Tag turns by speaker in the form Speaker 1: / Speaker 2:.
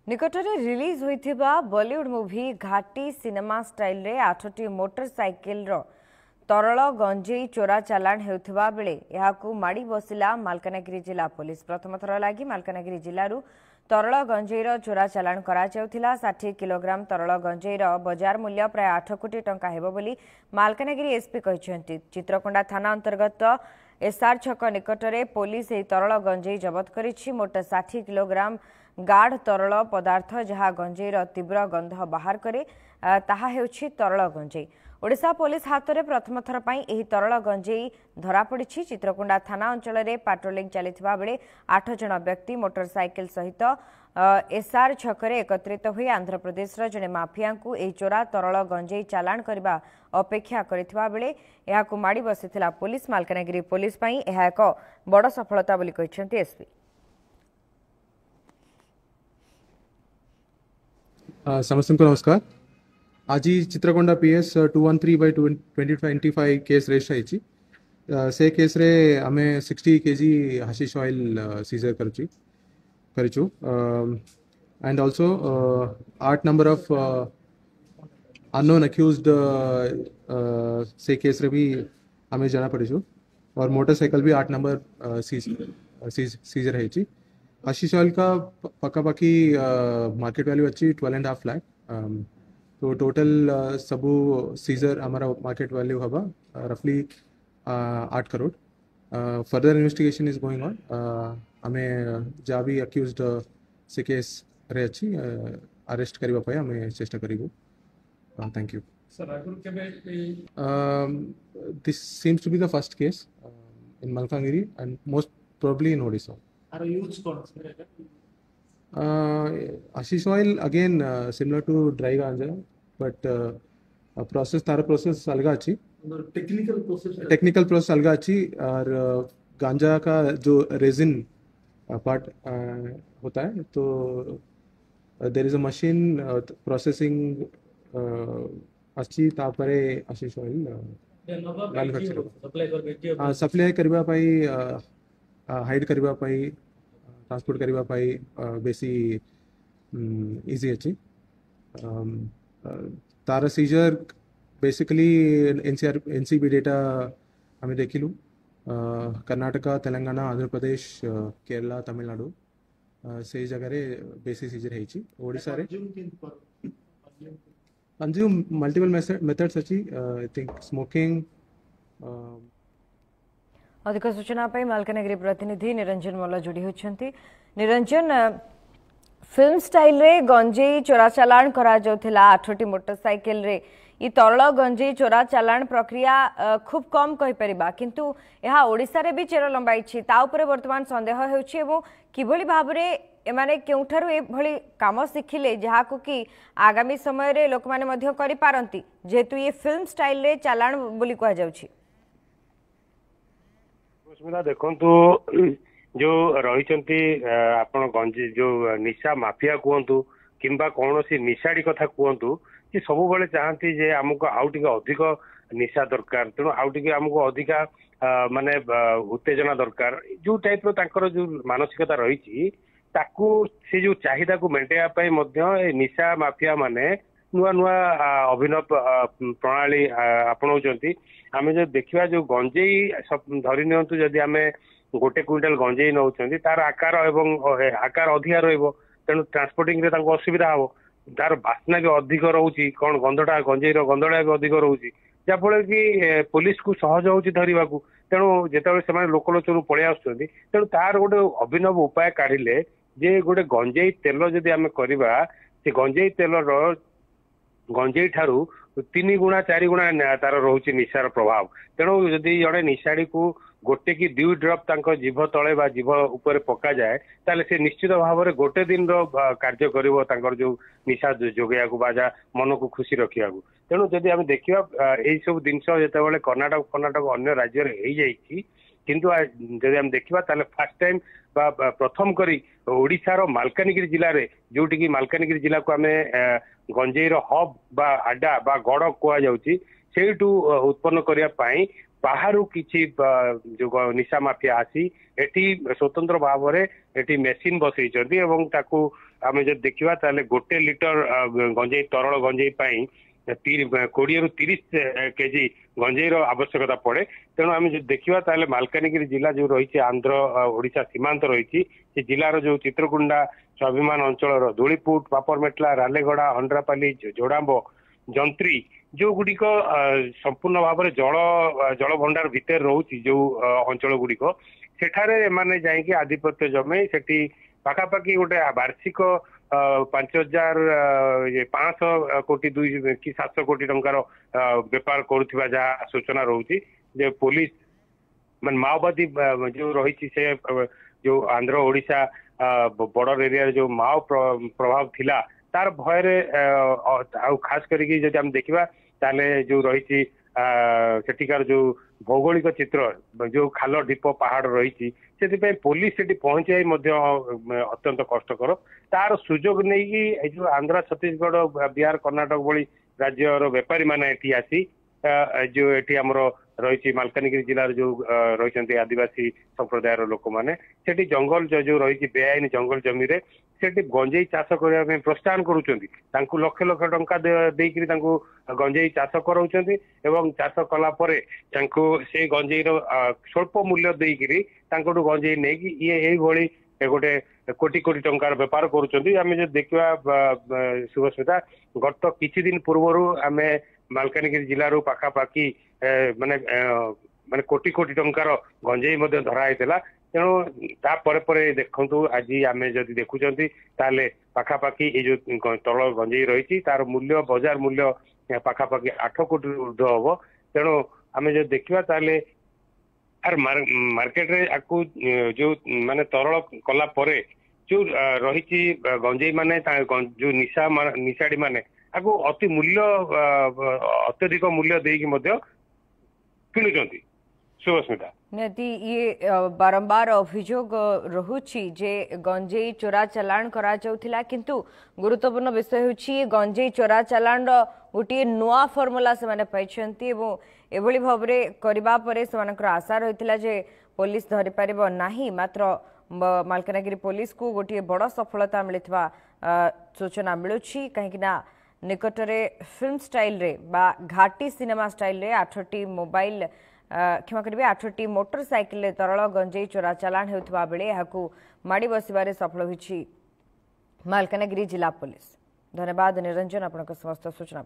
Speaker 1: निकटरे release होइथिबा Bollywood movie घाटी cinema style रे 8टी motorcycle तरल गंजेई चोरा चालाण हेउथिबा बेले याकू माड़ी बसिला मालकानगिरी जिला पुलिस। प्रथम थर लागि मालकानगिरी जिल्लारू तरल गंजेईर चोरा चालाण करा जाउथिला। 60 किलोग्राम तरल गंजेईर बजार मूल्य प्राय 8 कोटी टंका हेबो बोली मालकानगिरी एसपी कहिसेंती। चित्रकोंडा थाना अंतर्गत एसआर छक निकटरे पुलिस एही तरल गंजेई जबत करिछि। मोट 60 किलोग्राम गाढ़ तरल पदार्थ जहाँ गंजेईर तीव्र गंध बाहर करे ताहा हेउछि तरल गंजेई। ओडिशा पुलिस हाथ में प्रथम थर पर यह तरल गंजेई धरा पड़ी। चित्रकोंडा थाना अंचल में पाट्रोलिंग चलता बेले 8 जन व्यक्ति मोटरसाइकिल सहित एसआर छकरे एकत्रित हुई आंध्र प्रदेश जड़े माफिया को यह चोरा तरल गंजेई चालाण करने अपेक्षा करथिबा बेले याकू माड़ी बसिथिला पुलिस। मालकानगिरी पुलिस पई यह एक बड़ सफलता बोली कहिसेंती एसपी।
Speaker 2: समस्त को नमस्कार। आज चित्रकोंडा पीएस 213/2025 केस रजिस्टर है। से केस रे आमे 60 केजी हाशिश ऑयल सीजर करिछु and also 8 number of unknown accused से केस रे भी आमे जाना पड़िछु और मोटरसाइकिल भी 8 नंबर सीजर है। हाशिश ऑयल का पक्का-पक्की मार्केट वैल्यू अच्छी 12.5 लाख। तो टोटल सबू सीजर हमारा मार्केट वैल्यू हवा रफली 8 crore. Further investigation is going on. हमें जहाँ भी अक्यूज्ड से केस रे अच्छी अरेस्ट करबा पाए हमें चेष्टा करिबो। Thank you sir. This seems to be the first case in Malkangiri and most probably in Odisha. Hashish oil again similar to dry ganja, but तार प्रोसेस अलग अच्छी। टेक्निकल प्रोसेस अलग अच्छी और गांजा का जो रेजिन पार्ट होता है तो there is a machine processing अच्छी तापरे hashish oil मैन्युफैक्चर सप्लाई करबा पाई हाइड करबा पाई ट्रांसपोर्ट करबा पाई बेसी इजी अच्छी। तार सीजर बेसिकली एनसीबी डेटा हमें देखिलु कर्नाटका तेलंगाना आंध्र प्रदेश केरला तमिलनाडु से जगह रे बेसी सीजर है। ओडिशा रे कंज्यूम मल्टीपल मेथड्स अच्छी। I think smoking.
Speaker 1: अधिक सूचना मालकानगिरी प्रतिनिधि निरंजन मल्ल जोड़ी होती। निरंजन, फिल्म स्टाइल रे गंजेई चोरा चालाण करा जाउथिला 8टी मोटरसाइकिल रे ई तरल गंजेई चोरा चालाण प्रक्रिया खूब कम कहि परिबा, किंतु यहा ओडिसा रे भी चेर लंबाई छी। ता उपरे वर्तमान संदेह हेउछि एवं किभली भाबरे एमाने केउठारु ए भली काम सिखिले जहाको कि आगामी समय रे लोक माने मध्य करि पारंती जेतु ये फिल्म स्टाइल रे चालाण बोली कहा जाउछि।
Speaker 3: देखु जो रही आपण गंजी जो निशा माफिया कहतु किंबा कौन सी निशाड़ी कथा कहतु कि सब बेले चाहती जे आमको आउ टिके अधिक निशा दरकार। तेणु आउ टिके आमको अधिका माने उत्तेजना दरकार। जो टाइप रो जो मानसिकता रही ताकू से जो चाहिदा को मेंटेया पाई मध्य निशा माफिया माने नुआ नुआ अभिनव प्रणाली अपनाउछंती। आमे जो देखिबा जो गंजेई धरि नियंतु जदि आमे गोटे क्विंटाल गंजेई नौछंती तार आकार एवं आकार अधिका रहइबो। तेणु ट्रांसपोर्टिंग रे तांको असुविधा हबो। तार बास्ना भी अधिक रहउची कोन गंधटा गंजेईर गंधटा भी अधिक रहउची जा फळे कि पुलिस को सहज होउची धरिबाकू। तेणु जेतेबेले सेमाने लोकलोचनू पळे आछंती तेणु तार गोटे अभिनव उपाय काढिले जे गोटे गंजेई तेल जदि आमे करबा से गंजेई तेलर गंजेई ठारू 3 गुणा 4 गुणा तार रोचे निशार प्रभाव। तेणु जदि जड़े निशाड़ी को गोटे कि 2 ड्रप तांको जीभ तले बा जीभ ऊपर पका जाए ताले से निश्चित भाव में गोटे दिन कार्य करिवो तांकर जो निशा जोगैया को बाजा मन को खुशी रखिया को। तेणु जदि आमे देखिबा एई सब जिनस जेतेबेले कर्नाटक अन्य राज्य रे हेई जाईछि किंतु जदि हम देखिबा ताले फर्स्ट टाइम बा प्रथम करी ओडिसा मालकानगिरी जिले में जोटि कि मालकानगिरी जिला को आमे गंजेईर हब बा आडा बा गड़ कह जाउछि सेठू उत्पन्न करिया पाई बाहर किसी जो निशा माफिया आसी एटी स्वतंत्र भाव में एटी मेसीन बसई आम जो देखा ताले 1 लिटर गंजेई तरल गंजेई 20 ରୁ 30 केजी गंजेई आवश्यकता पड़े तेणु आम जो देखा ताले मालकानगिरी जिला जो रही आंध्र ओडिशा सीमांत रही जिलार जो चित्रकुंडा स्वाभिमान अंचल धूलीपुट पापरमेटला रालेगड़ा अंड्रापाली जोड़ाम्ब जंत्री जो गुड़िक संपूर्ण भाव में जल भंडार भितर रोची जो अंचल गुड़िक सेठारे माने जाइए आधिपत्य जमे सेठी पाखापाखि गोटे वार्षिक 5,500 कोटी 700 कोटी टंकार बेपार करुवा जहाँ सूचना रोची जे पुलिस मान माओवादी जो रही से जो आंध्र ओडिशा बॉर्डर एरिया जो माओ प्रभाव थिला तार भय खास करके जब हम देखा ताले जो रही सेठिकार जो भौगोलिक चित्र जो खाल ढीप पहाड़ रही से पुलिस से पहुंचाई अत्यंत कष्टकर तार सुजोग नहीं जो आंध्र छत्तीसगढ़ बिहार कर्णाटक भली राज्यर बेपारी मैंने आसी जो ये आमर रही मालकानगिरी जिलार जो रही आदिवासी संप्रदायर लोक मैंने जंगल जो रही बेआईन जंगल जमी से गंजेई चाष करने प्रोत्साहन करुँच लक्ष लक्ष टंका देकर गंजेई चाष कराऊँ चाष कलापर से गंजेईर स्वल्प मूल्य देकर गंजेई नहीं ये गोटे कोटी कोटी टंकार बेपार करुँच जो देखा शुभस्मिता गत किछि दिन पूर्व आम मालकानगिरी जिलू पाखापाखि माने माने कोटी कोटी टंकार गंजेई धराई तेणु तापर देखु आज आम जदि देखुं ताले पाखापाखि ये जो तल गंजेई रही तार मूल्य बाजार मूल्य पाखापाखि 8 कोटी ऊर्ध्व हम तेणु आम जो देखा ताले आर मार्केट रे आपको जो माने तरल कला परे जो रही गंजेई माने जो निशाड़ी माने आपको अति मूल्य अत्यधिक मूल्य देकी किणुचंती सुस्मिता
Speaker 1: नियति ये बारंबार अभियोग रहुछि जे गंजेई चोरा चालान करा जाउथिला किंतु गुरुत्वपूर्ण विषय होछि गंजेई चोरा चालान गोटे नुआ फॉर्मूला से माने पाइछंती एवं एभली भाबरे करबा परे समानकर आशा रहितला जे पुलिस धरि पारिबो नाही मात्र मालकानगिरी पुलिस को गोटे बड़ सफलता मिलिथवा सूचना मिलुछि कहिकिना निकटरे फिल्म स्टाइल रे बा घाटी सिनेमा स्टाइल रे 8टी मोबाइल क्षमा करेंगे 8टी मोटरसाइकिल तरल गंजेई चोरा चालान होता बेले यहाँ माड़ी बसबार सफल होती मालकानगिरी जिला पुलिस। धन्यवाद निरंजन आपन समस्त सूचना।